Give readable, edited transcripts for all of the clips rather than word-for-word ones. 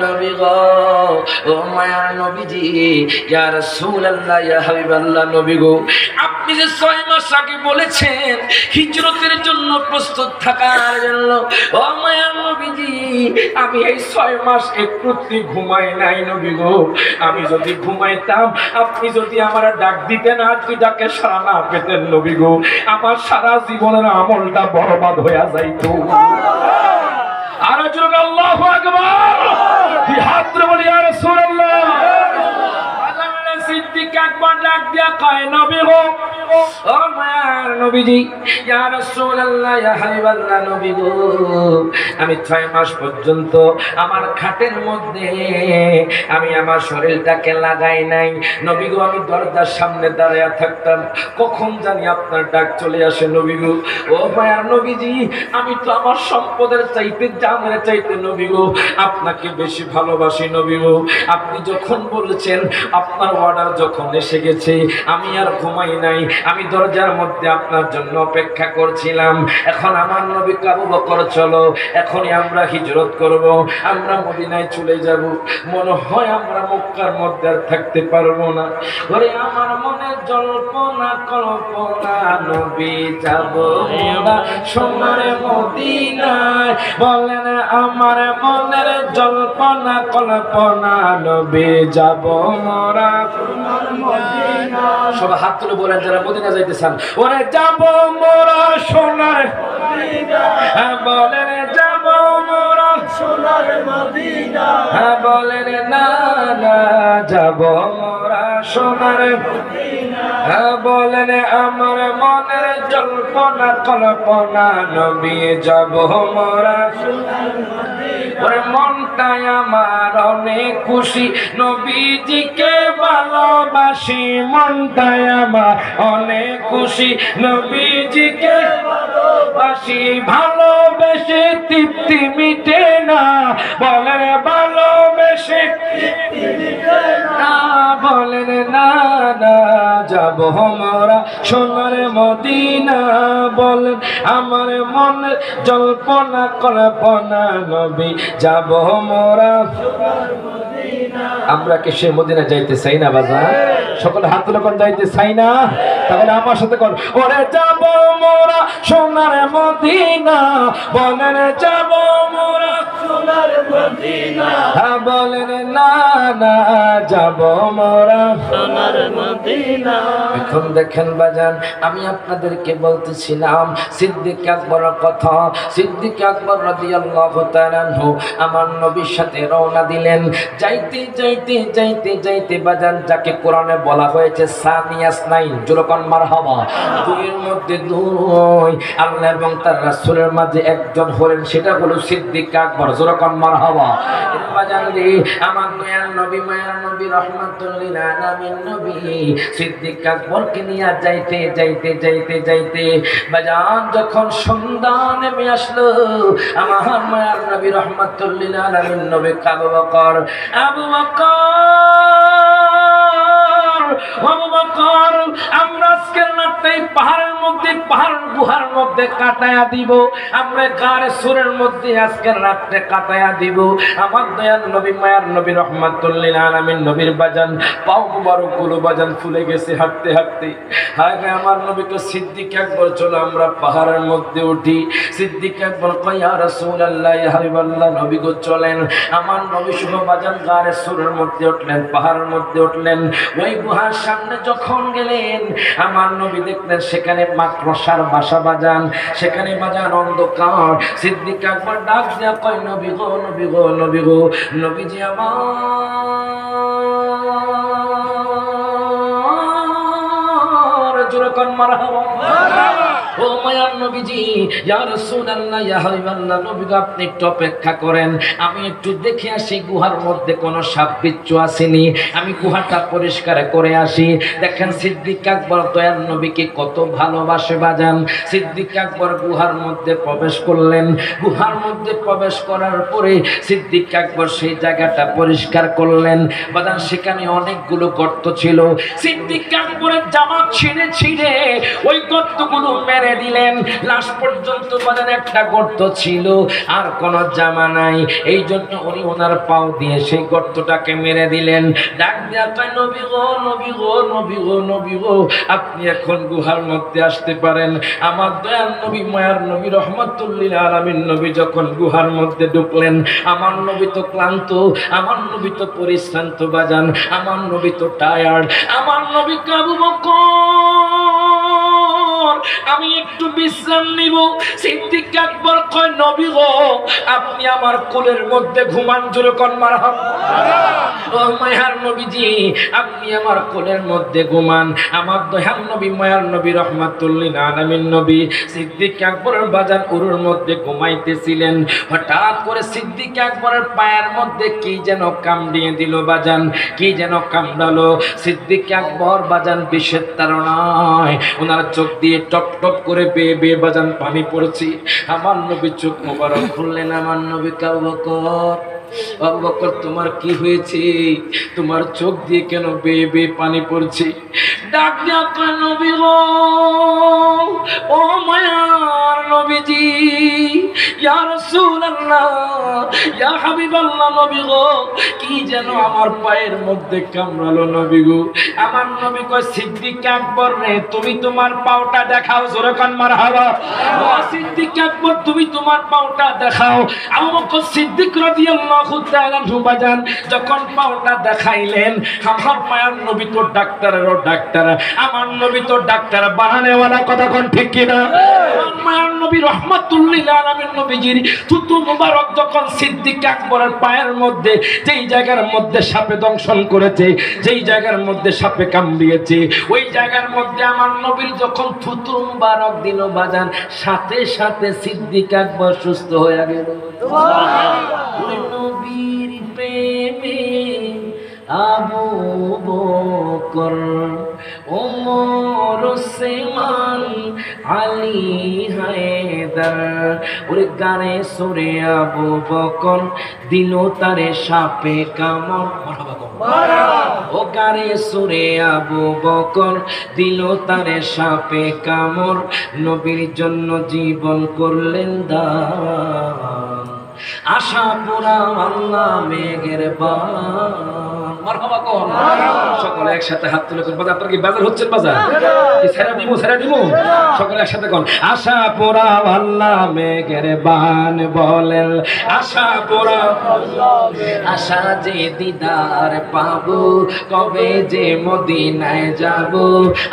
নবী গো, ও মায়ার নবীজি, ইয়া রাসূলুল্লাহ, ইয়া হাবিবাল্লাহ নবী গো, আপনি যে 6 মাস আগে বলেছেন হিজরতের জন্য প্রস্তুত থাকার জন্য, ও মায়ার নবীজি, আমি এই 6 মাস একটু ঘুমাই নাই নবী গো। আমি যদি ঘুমাইতাম, আপনি যদি আমার ডাক দিতেন, আর তুই ডাকে সাড়া না পেতেন নবী গো, আমার সারা জীবনের আমলটা বরবাদ হয়ে যাইতো। আর জোরে আল্লাহু আকবার, হাত ধরে বলি ইয়া রাসূলুল্লাহ। আল্লাহর সিদ্দিক আকবর ডাক দিয়া কয়, নবী গো, ও মায়ার নবীজি, ইয়া রাসূলুল্লাহ, ইয়া হাবিবাল্লাহ নবী গো, আমি 6 মাস পর্যন্ত আমার খাটের মধ্যে আমি আমার শরীরটাকে লাগাই নাই নবী গো। আমি দরজার সামনে দাঁড়িয়ে থাকতাম, কখন জানি আপনার ডাক চলে আসে নবী গো। ও মায়ার নবীজি, আমি তো আমার সম্পদের চাইতে, জানের চাইতে নবী গো আপনাকে বেশি ভালোবাসি নবী গো। আপনি যখন বলেছেন, আপনার অর্ডার যখন এসে গেছে, আমি আর ঘুমাই নাই, আমি দরজার মধ্যে আপনার জন্য অপেক্ষা করছিলাম। এখন আমার নবী আবু বকর, চলো এখনই আমরা হিজরত করব, আমরা মদিনায় চলে যাব। মনে হয় আমরা মক্কার মধ্যে আর থাকতে পারবো না। ওরে আমার মনে জল্পনা কল্পনা, নবী যাব আমরা সোনার মদিনায়। বলেন আমার মনের জল্পনা কল্পনা, নবী যাব আমরা সোনার মদিনায়। সব হাত তুলে বলেন যারা মদিনা যাইতে চান, ওরে যাব মোরা সোনার মদিনা। বলেন যাব মোরা সোনার মদিনা। বলেন না না, যাব মোরা সোনার মদিনা। বলেন আমার মনের জল্পনা কল্পনা, নবী যাব মোরা সোনার মদিনা। ওরে মনটাই আমার অনেক খুশি, নবীজিকে ভালোবাসি। মনটাই আমার অনেক খুশি, নবীজিকে ভালোবাসি। ভালোবেসে তৃপ্তি মিটে না, বলেন ভালোবেসে তৃপ্তি মিটে না। বলেন না না, যাব মোরা সোনার মদিনা। বলেন আমার মনের জল্পনা কল্পনা, নবী যাব মোরা সোনার মদিনা। আমরা কি সে মদিনা যাইতে চাই না বাজার? সকলে হাত তুলে কোন যাইতে চাই না? তাহলে আমার সাথে কোন, ওরে যাব মোরা সোনার মদিনা। বলেন যাব মোরা সোনার মদিনা। বলেন না না, যাব মোরা সোনার মদিনা। এখন দেখেন বাজান, আমি আপনাদেরকে বলতেছিলাম সিদ্দিক আকবরের কথা। সিদ্দিক আকবর রাদিয়াল্লাহু তাআলা আনহু আমার নবীর সাথে রওনা দিলেন। যাইতে যাইতে যাইতে যাইতে বাজান, যাকে কোরআনে বলা হয়েছে সানিয়াস নাইন, যেরকম মারহাবা, দুইয়ের মধ্যে দুই, আল্লাহ এবং তার রাসূলের মাঝে একজন হলেন, সেটা হলো সিদ্দিক আকবর, যেরকম মারহাবা। বাজান রে, আমার দয়াল নবী, মায়ার নবী, রাহমাতুল লিল আলামিন নবী সিদ্দিক আকবরকে নিয়ে যাইতে যাইতে যাইতে যাইতে বাজান, যখন সন্ধ্যা নেমে আসলো, আমার মায়ার নবী রাহমাতুল লিল আলামিন নবী আবু বকর, আবু বকর, আবু বকর, আমরা আজকের রাতে পাহাড়ের মধ্যে, পাহাড় গুহার মধ্যে কাটায়া দিব, আমরা গাড়ে সুরের মধ্যে আজকের রাতে কাটায়া দিব। আমার দয়াল নবী, মায়ার নবী রাহমাতুল লিল আলামিন নবীর বাজান পাও মুবারক গুলো বাজান ফুলে গেছে হাঁটতে হাঁটতে। হায় হায়, আমার নবীকে সিদ্দিক আকবর, চলো আমরা পাহাড়ের মধ্যে উঠি। সিদ্দিক আকবর কয়, ইয়া রাসূলুল্লাহ, ইয়া হাবিবাল্লাহ নবী গো চলেন। আমার নবী শুভ বাজান গাড়ে সুরের মধ্যে উঠলেন, পাহাড়ের মধ্যে উঠলেন। ওই গুহার সামনে যখন গেলেন, আমার নবী দেখলেন সেখানে মাকড়সার বাসা বাজান, সেখানে বাজান অন্ধকার। সিদ্দিক আকবর ডাক দিয়া কয়, নবী গো, নবী গো, নবী গো, নবীজি আমার, জোরে কোন মারহাবা। ও মায়ার নবীজি, ইয়া রাসূলুল্লাহ, ইয়া হাবিবাল্লাহ নবী গো, আপনি একটু অপেক্ষা করেন, আমি একটু দেখে আসি গুহার মধ্যে কোনো সাপ বিচ্ছু আসেনি, আমি গুহাটা পরিষ্কার করে আসি। দেখেন সিদ্দিক আকবর দয়াল নবীকে কত ভালোবাসে বাজান। সিদ্দিক আকবর গুহার মধ্যে প্রবেশ করলেন। গুহার মধ্যে প্রবেশ করার পরে সিদ্দিক আকবর সেই জায়গাটা পরিষ্কার করলেন বাজান। সেখানে অনেকগুলো গর্ত ছিল। সিদ্দিক আকবরের জামা ছিঁড়ে ছিঁড়ে ওই গর্তগুলো মেরে দিলেন। দেখলেন লাশ পর্যন্ত বাজার একটা গর্ত ছিল, আর কোনো জামা নাই, এই জন্য উনি ওনার পাও দিয়ে সেই গর্তটাকে মেরে দিলেন। ডাক দিয়া কয়, নবী গো, নবী গো, নবী গো, নবী গো, আপনি এখন গুহার মধ্যে আসতে পারেন। আমার দয়াল নবী, মায়ার নবী, রহমাতুল লিল আলামিন নবী যখন গুহার মধ্যে ঢুকলেন, আমার নবী তো ক্লান্ত, আমার নবী তো পরিশ্রান্ত বাজান, আমার নবী তো টায়ার্ড। আমার নবী আবু বকর, আমি একটু বিশ্রাম নিব। সিদ্দিক আকবর কয়, নবী গো, আপনি আমার কোলের মধ্যে ঘুমান। জোরে কোন মারহাবা। ও মায়ার নবীজি, আপনি আমার কোলের মধ্যে ঘুমান। আমার দয়াল নবী, মায়ার নবী, রহমাতুল লিল আলামিন নবী সিদ্দিক আকবরের বাজান উরুর মধ্যে ঘুমাইতেছিলেন। হঠাৎ করে সিদ্দিক আকবরের পায়ের মধ্যে কি যেন কামড়িয়ে দিল বাজান, কি যেন কামড়ালো। সিদ্দিক আকবর বাজান বিষের তাড়নায় ওনার চোখ দিয়ে টপ টপ করে বেয়ে বেয়ে বাজান পানি পড়ছে। আমার নবী চোখ মোবারক খুললেন। আমার নবী আবু বকর, আবু বকর, তোমার কি হয়েছে? তোমার চোখ দিয়ে কেন বেয়ে বেয়ে পানি পড়ছে? ডাক দিয়া কয়, নবী গো, ও মায়ার নবীজি, ইয়া রাসূলুল্লাহ, ইয়া হাবিবাল্লাহ, নবী গো, কি যেন আমার পায়ের মধ্যে কামড়ালো নবী গো। আমার নবী কয়, সিদ্দিক আকবর রে, তুমি তোমার পাওটা দেখাও। জোরে কান মারহাবা। ও সিদ্দিক আকবর, তুমি তোমার পাওটা দেখাও। আবু বকর সিদ্দিক রাদিয়াল্লাহু তাআলা আনহু বাজান যখন পাওটা দেখাইলেন, আমার মায়ার নবী তো ডাক্তারেরও ডাক্তার, আমার নবী তো ডাক্তার বানানেওয়ালা, কথা কোন ঠিক কিনা? আমার মায়ার নবী রহমাতুল লিল আলামিন নবীজির থুতু মুবারক যখন সিদ্দিক আকবরের পায়ের মধ্যে, যেই জায়গার মধ্যে সাপে দংশন করেছে, যেই জায়গার মধ্যে সাপে কামড়িয়েছে, ওই জায়গার মধ্যে আমার নবীর যখন থুতু মুবারক দিল বাজান, সাথে সাথে সিদ্দিক আকবর সুস্থ হয়ে গেল। সুবহানাল্লাহ। নবীর প্রেমে আবু বকর, ওমর, ওসমান, আলী, হায়দার, ওরে গানে সুরে আবু বকর দিল তারে সাপে কামড়। ও গানে সুরে আবু বকর দিল তারে সাপে কামড়, নবীর জন্য জীবন করলেন দান। আশা পুরা আল্লাহ মেঘের বান। মারহাবা কোন সকলে একসাথে হাত তুলে কোন বাজার। আপনার কি বাজার হচ্ছে? বাজার কি ছেড়ে দিব? ছেড়ে দিব? সকলে একসাথে কোন আশা পুরা আল্লাহ মেঘের বান বলেন। আশা পুরা আশা যে দিদার পাবো, কবে যে মদিনায় যাব।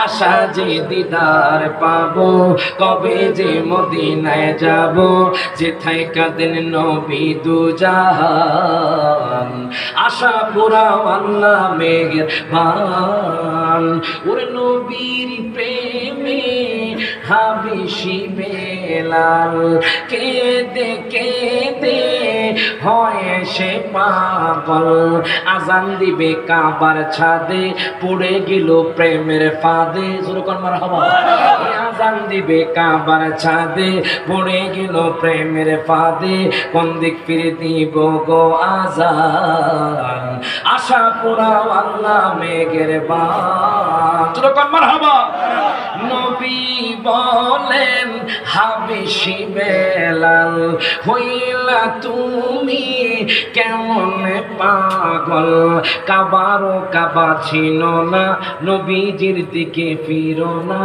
আশা যে দিদার পাবো, কবে যে মদিনায় যাব। যেথায় কাঁদেন নবী দুজাহান, আশা পুরা আল্লাহ মেঘের বান। ওরে নবীর প্রেমে হাবিশি বেলাল, কেঁদে কেঁদে হয় সে পাগল। আজান দিবে কাবার ছাদে, পড়ে গেল প্রেমের ফাঁদে। যেরকম মারহাবা। আজান দিবে কাবার ছাদে, পড়ে গেল প্রেমের ফাঁদে। কোন দিক ফিরে দিব গো আজান, আশা পুরা আল্লাহ মেঘের বান। যেরকম মারহাবা। নবী বলেন হাবিশি বেলাল, হইলা তুমি কেমন পাগল। কাবারও কাবা ছিল না, নবীজির দিকে ফিরো না।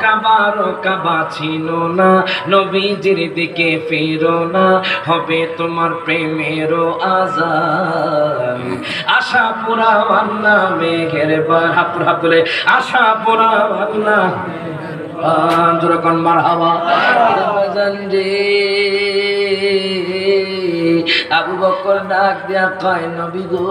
কাবারও কাবা ছিল না, নবীজির দিকে ফিরো না। হবে তোমার প্রেমেরও আজান, আশা পুরা আল্লাহ মেঘের বান। হাপুর হাত তুলে আশা পুরা আল্লাহ যেরকম মারহাবা। আবু বকর ডাক দিয়া কয়, নবী গো,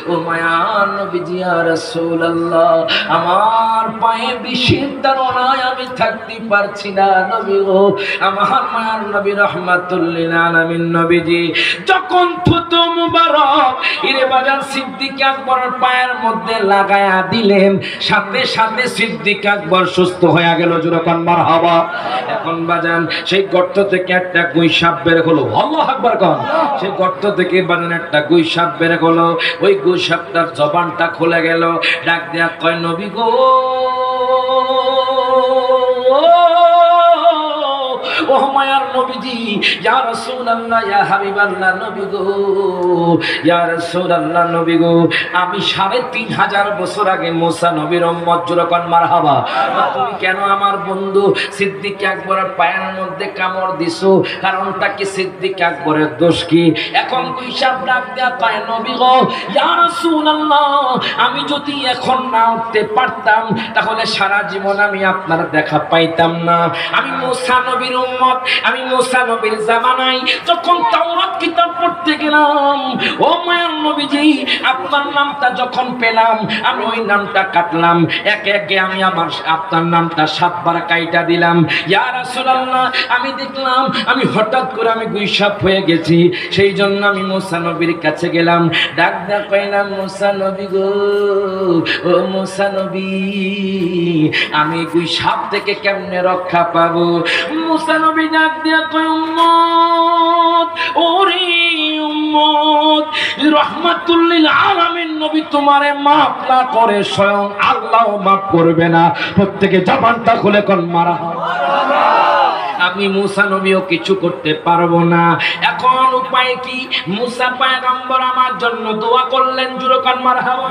ও মায়ার নবীজি, ইয়া রাসূলুল্লাহ, আমার পায়ে বিষের তাড়নায় আমি থাকতে পারছি না। নবী গো, আমার মায়ার নবী রহমাতুল লিল আলামিন নবীজি যখন থুতু মুবারক ইরে বাজার সিদ্দিক আকবরের পায়ের মধ্যে লাগায়া দিলেন, সাথে সাথে সিদ্দিক আকবর সুস্থ হয়ে গেল। যেরকম মারহাবা। এখন বাজান সেই গর্ত থেকে একটা গুই সাপ বের হলো। আল্লাহু আকবার কোন। সেই গর্ত থেকে বাজান একটা গুই সাপ বের হলো। ওই গুই সাপটার জবানটা খুলে গেল। ডাক দেয়া কয়, নবী গো, ও মায়ার নবীজি, ইয়া রাসূলুল্লাহ, ইয়া হাবিবাল্লাহ, নবী গো, ইয়া রাসূলুল্লাহ, নবী গো, আমি ৩৫০০ বছর আগে মুসা নবীর উম্মত, জোরকান মারহাবা। তুমি কেন আমার বন্ধু সিদ্দিক আকবরের পায়ের মধ্যে কামড় দিছো? কারণটা কি? সিদ্দিক আকবরের দোষ কি? এখন হিসাব ডাক দেয়া পায়, নবী গো, ইয়া রাসূলুল্লাহ, আমি যদি এখন না উঠতে পারতাম তাহলে সারা জীবন আমি আপনার দেখা পাইতাম না। আমি মুসা নবীর উম্মত, আমি মুসা নবীর জামানায় যখন তাওরাত কিতাব পড়তে গেলাম, ও মায়ার নবীজি, আপনার নামটা যখন পেলাম আমি ওই নামটা কাটলাম, একে একে আমি আমার আপনার নামটা ৭ বার কাইটা দিলাম। ইয়া রাসূলুল্লাহ, আমি দেখলাম আমি হঠাৎ করে আমি গুইসাপ হয়ে গেছি, সেই জন্য আমি মুসা নবীর কাছে গেলাম, ডাক ডাক পাইলাম, মুসা নবী গো, ও মুসা নবী, আমি গুইসাপ থেকে কেমনে রক্ষা পাবো? মুসা নবী ডাক দিয়া কয়, উম্মত, ওরে উম্মত, রাহমাতুল লিল আলামিন নবী তোমারে মাফ না করে স্বয়ং আল্লাহ মাফ করবে না। প্রত্যেকে জবানটা খুলে কোন মারহাবা। আমি মুসা নবীও কিছু করতে পারবো না, এখন উপায় কি? মুসা পয়গম্বর আমার জন্য দোয়া করলেন, জোরকান মারহাবা।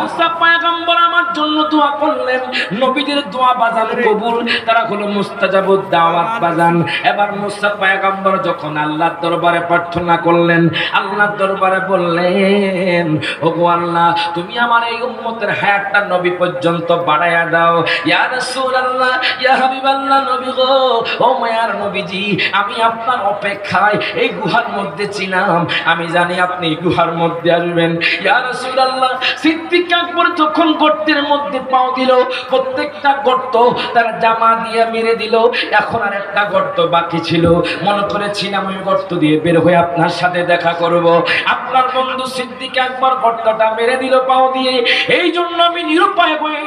মুসা পয়গম্বর আমার জন্য দোয়া করলেন, নবীদের দোয়া বাজান কবুল, তারা হলো মুস্তাজাবুদ দাওয়াত বাজান। এবার মুসা পয়গম্বর যখন আল্লাহর দরবারে প্রার্থনা করলেন, আল্লাহর দরবারে বললেন, ওগো আল্লাহ, তুমি আমার এই উম্মতের হায়াতটা নবী পর্যন্ত বাড়ায়া দাও। ইয়া রাসূলুল্লাহ, ইয়া হাবিবাল্লাহ, নবী গো, ও মায়ার নবীজি, আমি আপনার অপেক্ষায় এই গুহার মধ্যে ছিলাম, আমি জানি আপনি গুহার মধ্যে আসবেন। ইয়া রাসূলুল্লাহ, সিদ্দিক আকবর যখন গর্তের মধ্যে পাও দিল, প্রত্যেকটা গর্ত তারা জামা দিয়ে মেরে দিল, এখন আর একটা গর্ত বাকি ছিল, মনে করেছিলাম ওই গর্ত দিয়ে বের হয়ে আপনার সাথে দেখা করব। আপনার বন্ধু সিদ্দিক আকবর গর্তটা মেরে দিল পাও দিয়ে, এই জন্য আমি নিরুপায় হয়ে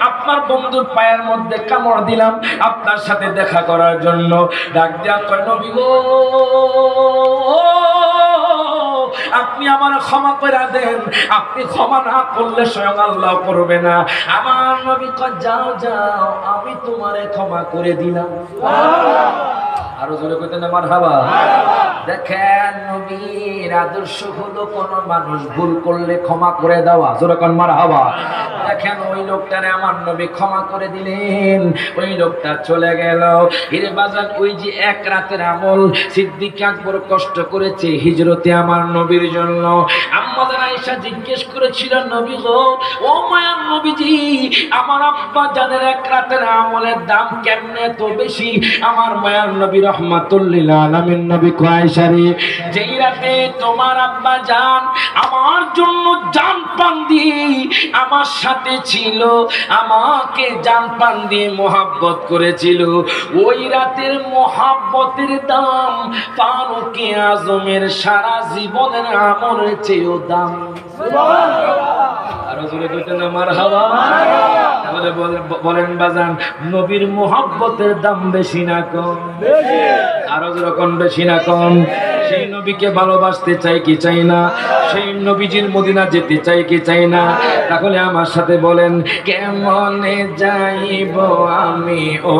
আপনার বন্ধুর পায়ের মধ্যে কামড় দিলাম আপনার সাথে দেখা করার জন্য। ডাক দেয়া কয়, নবী গো, আপনি আমার ক্ষমা করে দেন, আপনি ক্ষমা না করলে স্বয়ং আল্লাহ করবে না। আমার নবী কয়, যাও যাও, আমি তোমারে ক্ষমা করে দিলাম। আরো জোরে কইতে না মারহাবা। দেখেন, নবীর আদর্শ হলো কোন মানুষ ভুল করলে ক্ষমা করে দেওয়া, জোরে কোন মারহাবা। দেখেন, ওই লোকটারে আমার নবী ক্ষমা করে দিলেন, ওই লোকটা চলে গেল। এর বাজার ওই যে এক রাতের আমল সিদ্দিক আকবর কষ্ট করেছে হিজরতে আমার নবীর জন্য। আম্মা আয়েশা জিজ্ঞেস করেছিল, নবী গো, ও মায়ার নবীজি, আমার আব্বা জানের এক রাতের আমলের দাম কেমনে তো বেশি? আমার মায়ার নবী রাহমাতুল লিল আলামিন নবী কয়, আয়েশা রে, যেই রাতে তোমার আব্বা জান আমার জন্য জান পান দিয়ে আমার সাথে ছিল, আমাকে জান পান দিয়ে মোহাব্বত করেছিল, ওই রাতের মোহাব্বতের দাম ফারুকে আজমের সারা জীবনের আমলের চেয়েও দাম। আরো জোরে কইতেন না মারহাবা। তাহলে বলেন বাজান, নবীর মোহাব্বতের দাম বেশি না কম? আরো যেরকম বেশি না কম? সেই নবীকে ভালোবাসতে চাই কি চাই না? সেই নবীজির মদিনা যেতে চাই কি চাই না? তাহলে আমার সাথে বলেন, কেমনে যাইব আমি ও